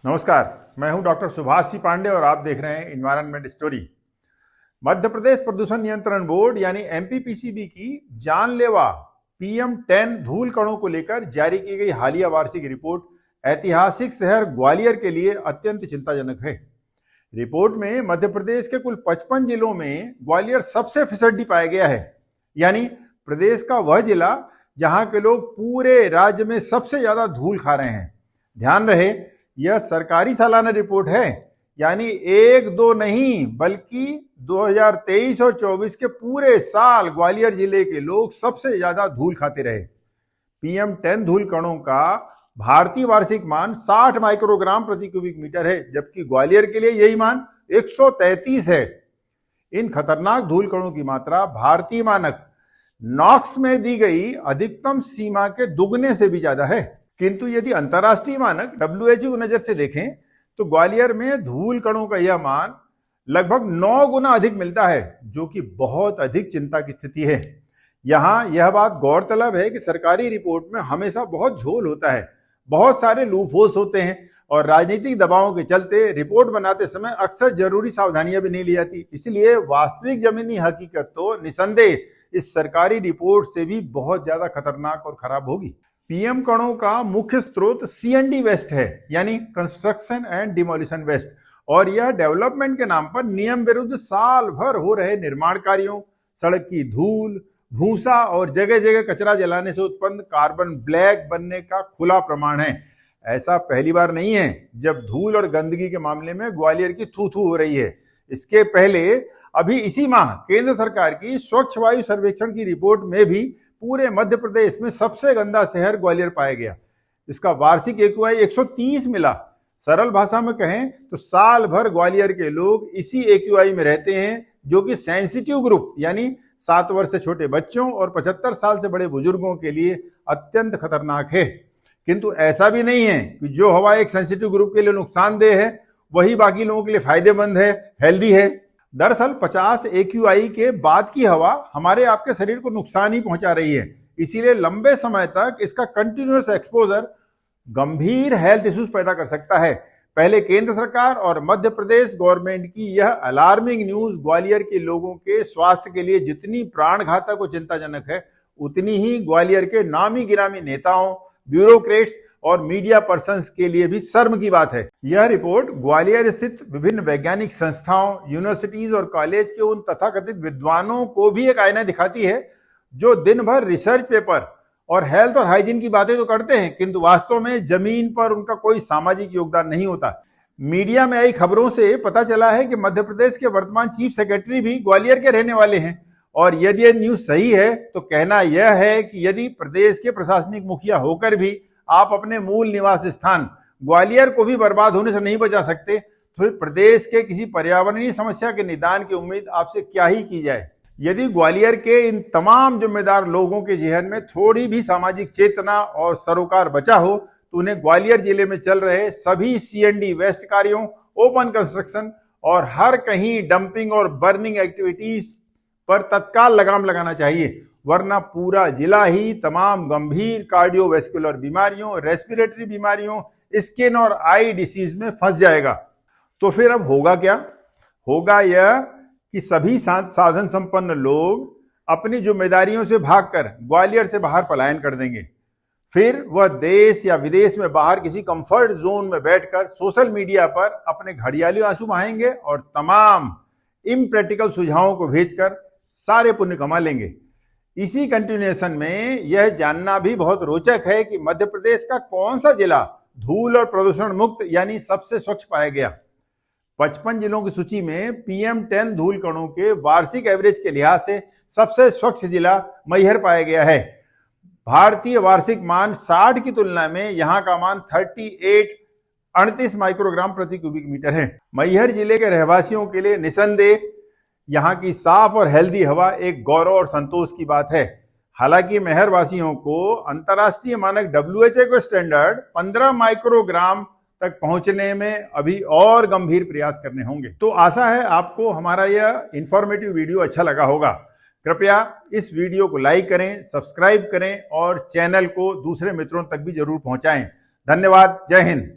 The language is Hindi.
नमस्कार, मैं हूं डॉक्टर सुभाष सी पांडे और आप देख रहे हैं इन्वायरमेंट स्टोरी। मध्य प्रदेश प्रदूषण नियंत्रण बोर्ड यानी एमपीपीसीबी की जानलेवा PM10 धूल कणों को लेकर जारी की गई हालिया वार्षिक रिपोर्ट ऐतिहासिक शहर ग्वालियर के लिए अत्यंत चिंताजनक है। रिपोर्ट में मध्य प्रदेश के कुल 55 जिलों में ग्वालियर सबसे फिसड्डी पाया गया है, यानी प्रदेश का वह जिला जहां के लोग पूरे राज्य में सबसे ज्यादा धूल खा रहे हैं। ध्यान रहे, यह सरकारी सालाना रिपोर्ट है, यानी एक दो नहीं बल्कि 2023 और 24 के पूरे साल ग्वालियर जिले के लोग सबसे ज्यादा धूल खाते रहे। PM10 धूल कणों का भारतीय वार्षिक मान 60 माइक्रोग्राम प्रति क्यूबिक मीटर है, जबकि ग्वालियर के लिए यही मान 133 है। इन खतरनाक धूल कणों की मात्रा भारतीय मानक नॉक्स में दी गई अधिकतम सीमा के दुगने से भी ज्यादा है। किंतु यदि अंतर्राष्ट्रीय मानक WHO की नजर से देखें तो ग्वालियर में धूल कणों का यह मान लगभग 9 गुना अधिक मिलता है, जो कि बहुत अधिक चिंता की स्थिति है। यहां यह बात गौरतलब है कि सरकारी रिपोर्ट में हमेशा बहुत झोल होता है, बहुत सारे लूप होल्स होते हैं और राजनीतिक दबावों के चलते रिपोर्ट बनाते समय अक्सर जरूरी सावधानियां भी नहीं ली जाती। इसलिए वास्तविक जमीनी हकीकत तो निसंदेह इस सरकारी रिपोर्ट से भी बहुत ज्यादा खतरनाक और खराब होगी। PM कणों का मुख्य स्रोत CND वेस्ट है, यानी कंस्ट्रक्शन एंड डिमोलिशन वेस्ट, और यह डेवलपमेंट के नाम पर नियम विरुद्ध साल भर हो रहे निर्माण कार्यों, सड़क की धूल, भूसा और जगह जगह कचरा जलाने से उत्पन्न कार्बन ब्लैक बनने का खुला प्रमाण है। ऐसा पहली बार नहीं है जब धूल और गंदगी के मामले में ग्वालियर की थू थू हो रही है। इसके पहले अभी इसी माह केंद्र सरकार की स्वच्छ वायु सर्वेक्षण की रिपोर्ट में भी पूरे मध्य प्रदेश में सबसे गंदा शहर ग्वालियर पाया गया। इसका वार्षिक AQI 130 मिला। सरल भाषा में कहें तो साल भर ग्वालियर के लोग इसी AQI में रहते हैं, जो कि सेंसिटिव ग्रुप यानी 7 वर्ष से छोटे बच्चों और 75 साल से बड़े बुजुर्गों के लिए अत्यंत खतरनाक है। किंतु ऐसा भी नहीं है कि जो हवा एक सेंसिटिव ग्रुप के लिए नुकसानदेह है वही बाकी लोगों के लिए फायदेमंद है, हेल्दी है। दरअसल 50 AQI के बाद की हवा हमारे आपके शरीर को नुकसान ही पहुंचा रही है। इसीलिए लंबे समय तक इसका कंटिन्यूअस एक्सपोजर गंभीर हेल्थ इश्यूज पैदा कर सकता है। पहले केंद्र सरकार और मध्य प्रदेश गवर्नमेंट की यह अलार्मिंग न्यूज ग्वालियर के लोगों के स्वास्थ्य के लिए जितनी प्राणघातक और चिंताजनक है, उतनी ही ग्वालियर के नामी गिरामी नेताओं, ब्यूरोक्रेट्स और मीडिया पर्संस के लिए भी शर्म की बात है। यह रिपोर्ट ग्वालियर स्थित विभिन्न वैज्ञानिक संस्थाओं, यूनिवर्सिटीज और कॉलेज के उन तथाकथित विद्वानों को भी एक आईना दिखाती है जो दिन भर रिसर्च पेपर और हेल्थ और हाइजीन की बातें तो करते हैं, किंतु वास्तव में जमीन पर उनका कोई सामाजिक योगदान नहीं होता। मीडिया में आई खबरों से पता चला है कि मध्य प्रदेश के वर्तमान चीफ सेक्रेटरी भी ग्वालियर के रहने वाले हैं, और यदि यह न्यूज सही है तो कहना यह है कि यदि प्रदेश के प्रशासनिक मुखिया होकर भी आप अपने मूल निवास स्थान ग्वालियर को भी बर्बाद होने से नहीं बचा सकते, तो फिर प्रदेश के किसी पर्यावरणीय समस्या के निदान की उम्मीद आपसे क्या ही की जाए। यदि ग्वालियर के इन तमाम जिम्मेदार लोगों के जहन में थोड़ी भी सामाजिक चेतना और सरोकार बचा हो तो उन्हें ग्वालियर जिले में चल रहे सभी CND वेस्ट कार्यों, ओपन कंस्ट्रक्शन और हर कहीं डंपिंग और बर्निंग एक्टिविटीज पर तत्काल लगाम लगाना चाहिए, वरना पूरा जिला ही तमाम गंभीर कार्डियोवैस्कुलर बीमारियों, रेस्पिरेटरी बीमारियों, स्किन और आई डिसीज में फंस जाएगा। तो फिर अब होगा क्या? होगा यह कि सभी साधन संपन्न लोग अपनी जिम्मेदारियों से भागकर ग्वालियर से बाहर पलायन कर देंगे। फिर वह देश या विदेश में बाहर किसी कंफर्ट जोन में बैठकर सोशल मीडिया पर अपने घड़ियाली आंसू बहाएंगे और तमाम इम्प्रैक्टिकल सुझावों को भेजकर सारे पुण्य कमा लेंगे। इसी कंटिन्यूएशन में यह जानना भी बहुत रोचक है कि मध्य प्रदेश का कौन सा जिला धूल और प्रदूषण मुक्त यानी सबसे स्वच्छ पाया गया। 55 जिलों की सूची में PM10 धूल कणों के वार्षिक एवरेज के लिहाज से सबसे स्वच्छ जिला मैहर पाया गया है। भारतीय वार्षिक मान 60 की तुलना में यहां का मान 38 माइक्रोग्राम प्रति क्यूबिक मीटर है। मैहर जिले के रहवासियों के लिए निसंदेह यहाँ की साफ और हेल्दी हवा एक गौरव और संतोष की बात है। हालांकि मैहर वासियों को अंतर्राष्ट्रीय मानक WHO के स्टैंडर्ड 15 माइक्रोग्राम तक पहुंचने में अभी और गंभीर प्रयास करने होंगे। तो आशा है आपको हमारा यह इंफॉर्मेटिव वीडियो अच्छा लगा होगा। कृपया इस वीडियो को लाइक करें, सब्सक्राइब करें और चैनल को दूसरे मित्रों तक भी जरूर पहुंचाएं। धन्यवाद। जय हिंद।